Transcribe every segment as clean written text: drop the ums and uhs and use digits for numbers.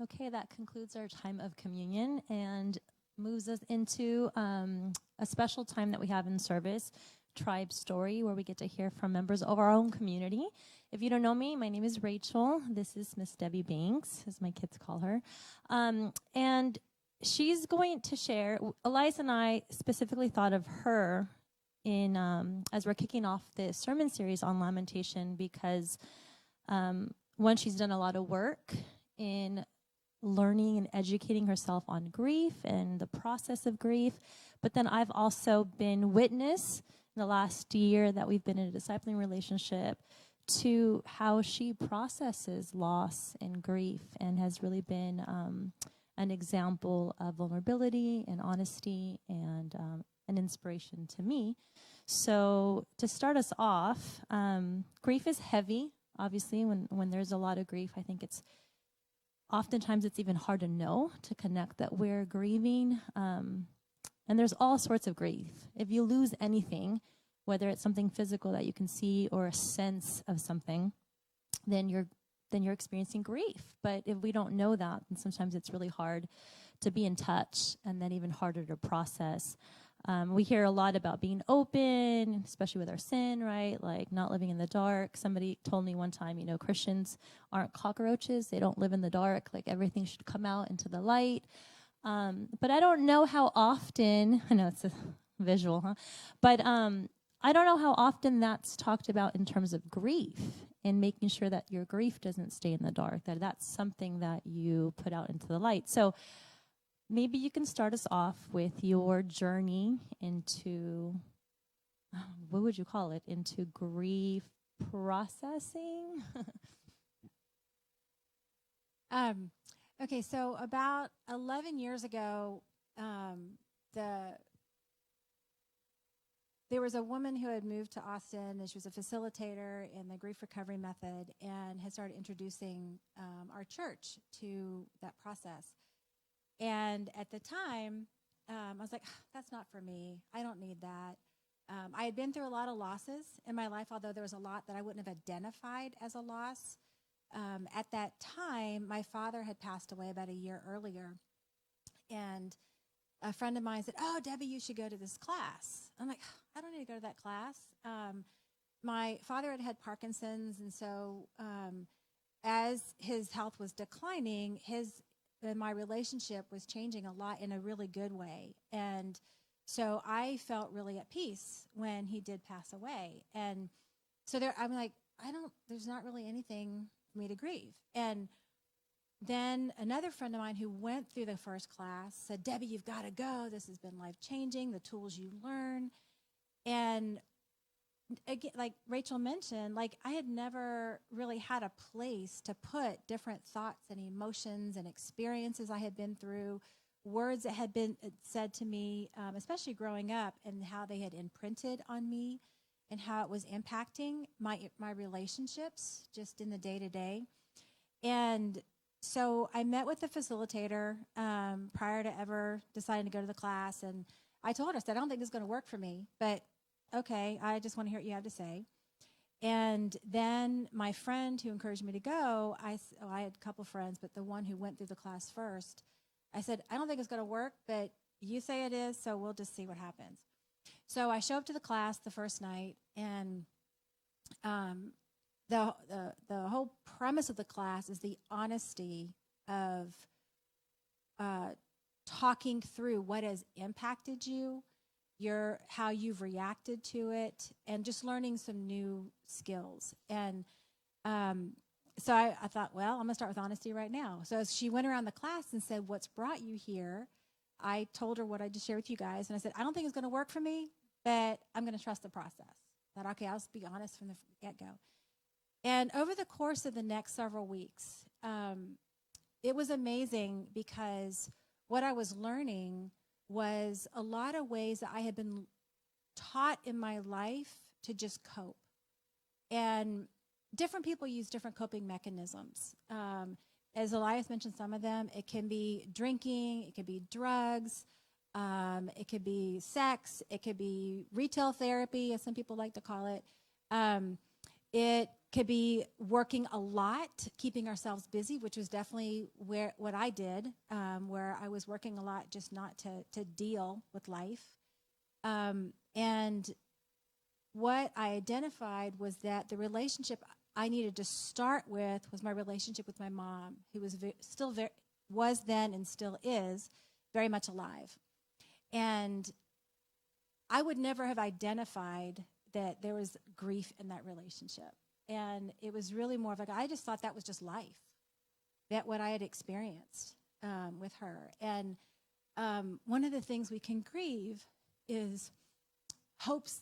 Okay, that concludes our time of communion and moves us into a special time that we have in service, Tribe Story, where we get to hear from members of our own community. If you don't know me, my name is Rachel. This is Miss Debbie Banks, as my kids call her. And she's going to share, Elias and I specifically thought of her in as we're kicking off this sermon series on lamentation because one, she's done a lot of work in learning and educating herself on grief and the process of grief. But then I've also been witness in the last year that we've been in a discipling relationship to how she processes loss and grief, and has really been an example of vulnerability and honesty and an inspiration to me. So to start us off, grief is heavy. Obviously, when there's a lot of grief, I think oftentimes it's even hard to know, to connect that we're grieving. And there's all sorts of grief. If you lose anything, whether it's something physical that you can see or a sense of something, then you're experiencing grief. But if we don't know that, then sometimes it's really hard to be in touch, and then even harder to process. We hear a lot about being open, especially with our sin, right? Like not living in the dark. Somebody told me one time, Christians aren't cockroaches. They don't live in the dark. Like everything should come out into the light. But I don't know how often, I know it's a visual, huh? But I don't know how often that's talked about in terms of grief and making sure that your grief doesn't stay in the dark, that that's something that you put out into the light. So maybe you can start us off with your journey into, what would you call it, into grief processing? Okay, so about 11 years ago, there was a woman who had moved to Austin, and she was a facilitator in the grief recovery method, and had started introducing our church to that process. And at the time, I was like, that's not for me. I don't need that. I had been through a lot of losses in my life, although there was a lot that I wouldn't have identified as a loss. At that time, my father had passed away about a year earlier. And a friend of mine said, oh, Debbie, you should go to this class. I'm like, I don't need to go to that class. My father had Parkinson's, and so as his health was declining, my relationship was changing a lot in a really good way. And so I felt really at peace when he did pass away. And so I'm like, there's not really anything for me to grieve. And then another friend of mine who went through the first class said, Debbie, you've got to go. This has been life-changing, the tools you learn. And again, like Rachel mentioned, like I had never really had a place to put different thoughts and emotions and experiences I had been through, words that had been said to me, especially growing up, and how they had imprinted on me and how it was impacting my relationships just in the day-to-day. And so I met with the facilitator prior to ever deciding to go to the class, and I told her, I said, I don't think this is going to work for me, but okay, I just want to hear what you have to say. And then my friend who encouraged me to go, I had a couple friends, but the one who went through the class first, I said, I don't think it's going to work, but you say it is, so we'll just see what happens. So I show up to the class the first night, and the whole premise of the class is the honesty of talking through what has impacted you, how you've reacted to it, and just learning some new skills. And so I thought, well, I'm going to start with honesty right now. So as she went around the class and said, what's brought you here, I told her what I just shared with you guys. And I said, I don't think it's going to work for me, but I'm going to trust the process. I thought, okay, I'll just be honest from the get-go. And over the course of the next several weeks, it was amazing, because what I was learning was a lot of ways that I had been taught in my life to just cope. And different people use different coping mechanisms. As Elias mentioned some of them, it can be drinking, it could be drugs, it could be sex, it could be retail therapy, as some people like to call it. It could be working a lot, keeping ourselves busy, which was definitely what I did, where I was working a lot just not to deal with life. And what I identified was that the relationship I needed to start with was my relationship with my mom, who was was then and still is very much alive. And I would never have identified that there was grief in that relationship. And it was really more of like, I just thought that was just life, that what I had experienced with her. And one of the things we can grieve is hopes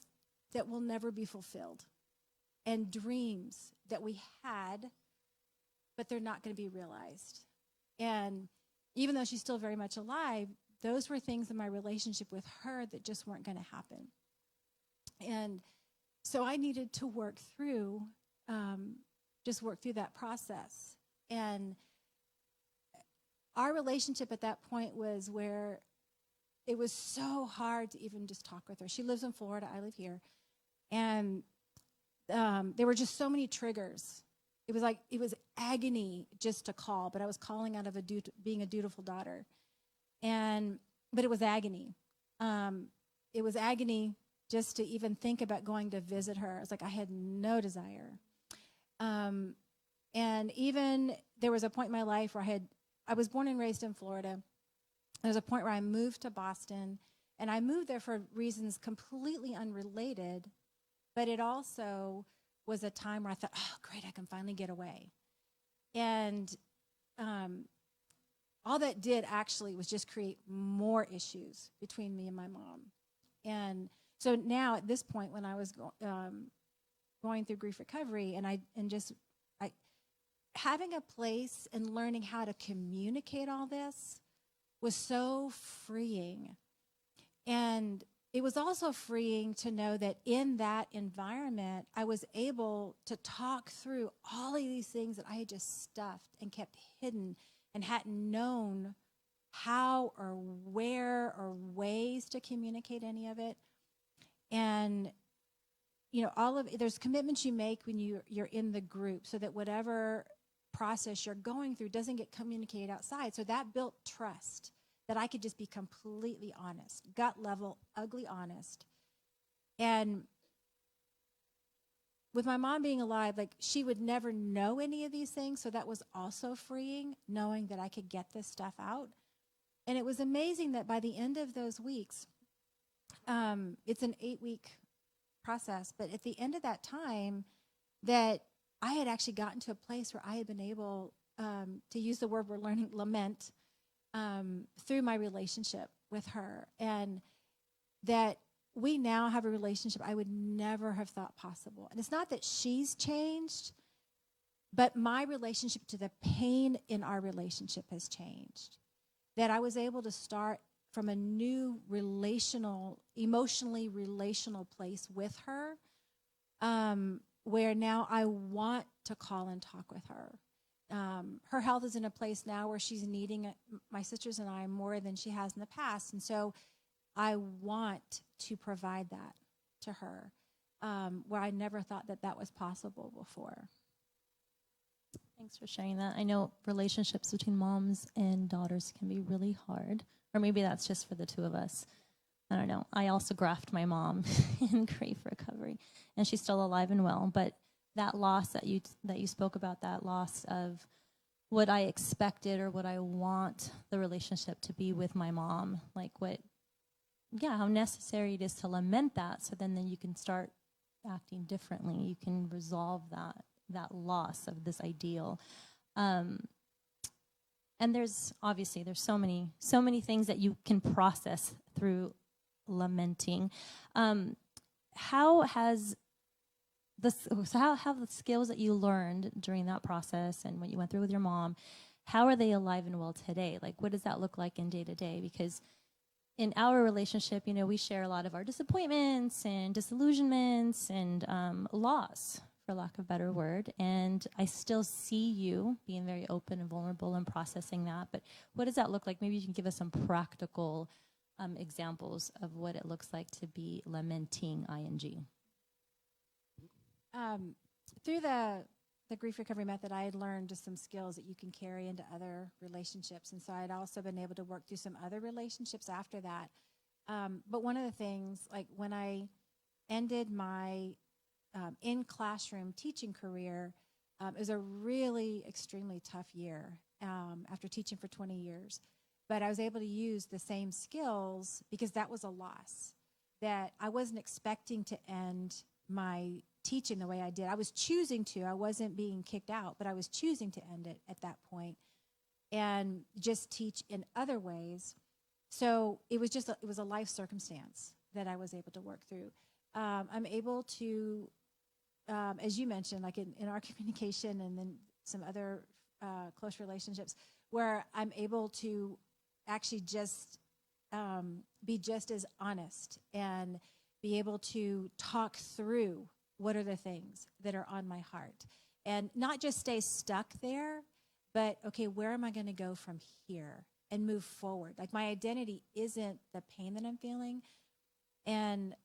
that will never be fulfilled and dreams that we had, but they're not going to be realized. And even though she's still very much alive, those were things in my relationship with her that just weren't going to happen. And so I needed to work through that process. And our relationship at that point was where it was so hard to even just talk with her. She lives in Florida. I live here. And there were just so many triggers. It was agony just to call, but I was calling out of being a dutiful daughter. But it was agony. It was agony just to even think about going to visit her. It's like I had no desire. And even there was a point in my life where I was born and raised in Florida. There was a point where I moved to Boston, and I moved there for reasons completely unrelated, but it also was a time where I thought, oh, great, I can finally get away. And all that did actually was just create more issues between me and my mom. And so now at this point, when I was going through grief recovery, having a place and learning how to communicate all this was so freeing. And it was also freeing to know that in that environment, I was able to talk through all of these things that I had just stuffed and kept hidden and hadn't known how or where or ways to communicate any of it. And, there's commitments you make when you're in the group so that whatever process you're going through doesn't get communicated outside. So that built trust that I could just be completely honest, gut level, ugly honest. And with my mom being alive, she would never know any of these things. So that was also freeing, knowing that I could get this stuff out. And it was amazing that by the end of those weeks, it's an 8-week process, but at the end of that time, that I had actually gotten to a place where I had been able to use the word we're learning, lament, through my relationship with her. And that we now have a relationship I would never have thought possible. And it's not that she's changed, but my relationship to the pain in our relationship has changed. That I was able to start from a new emotionally relational place with her, where now I want to call and talk with her. Her health is in a place now where she's needing my sisters and I more than she has in the past. And so I want to provide that to her, where I never thought that was possible before. Thanks for sharing that. I know relationships between moms and daughters can be really hard, or maybe that's just for the two of us. I don't know. I also grafted my mom in grief recovery, and she's still alive and well. But that loss that you spoke about, that loss of what I expected or what I want the relationship to be with my mom, how necessary it is to lament that, so then you can start acting differently. You can resolve that loss of this ideal. And there's so many things that you can process through lamenting. How have the skills that you learned during that process and what you went through with your mom, how are they alive and well today? What does that look like in day to day? Because in our relationship, we share a lot of our disappointments and disillusionments and loss, for lack of a better word. And I still see you being very open and vulnerable and processing that. But what does that look like? Maybe you can give us some practical examples of what it looks like to be lamenting ing. through the grief recovery method, I had learned just some skills that you can carry into other relationships. And so I'd also been able to work through some other relationships after that. But one of the things, like when I ended my in-classroom teaching career, it was a really extremely tough year after teaching for 20 years. But I was able to use the same skills because that was a loss that I wasn't expecting to end my teaching the way I did. I was choosing to. I wasn't being kicked out, but I was choosing to end it at that point and just teach in other ways. So it was just it was a life circumstance that I was able to work through. I'm able to, as you mentioned, like in our communication and then some other close relationships, where I'm able to actually just be just as honest and be able to talk through what are the things that are on my heart and not just stay stuck there, but okay, where am I going to go from here and move forward? Like my identity isn't the pain that I'm feeling. And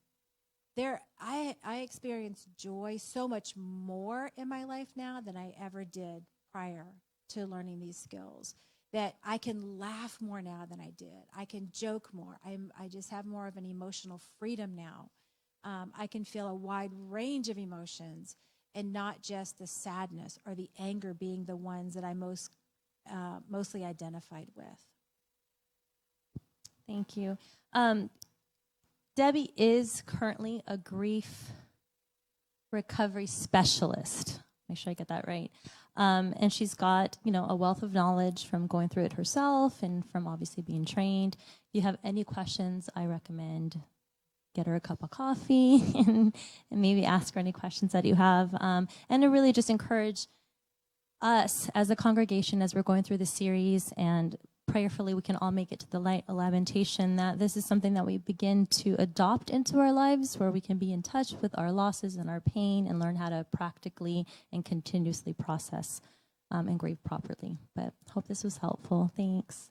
there, I experience joy so much more in my life now than I ever did prior to learning these skills. That I can laugh more now than I did. I can joke more. I just have more of an emotional freedom now. I can feel a wide range of emotions and not just the sadness or the anger being the ones that I mostly identified with. Thank you. Debbie is currently a grief recovery specialist. Make sure I get that right. And she's got, a wealth of knowledge from going through it herself and from obviously being trained. If you have any questions, I recommend get her a cup of coffee and maybe ask her any questions that you have. And to really just encourage us as a congregation as we're going through the series, and prayerfully we can all make it to the light lamentation, that this is something that we begin to adopt into our lives, where we can be in touch with our losses and our pain and learn how to practically and continuously process and grieve properly. But hope this was helpful. Thanks.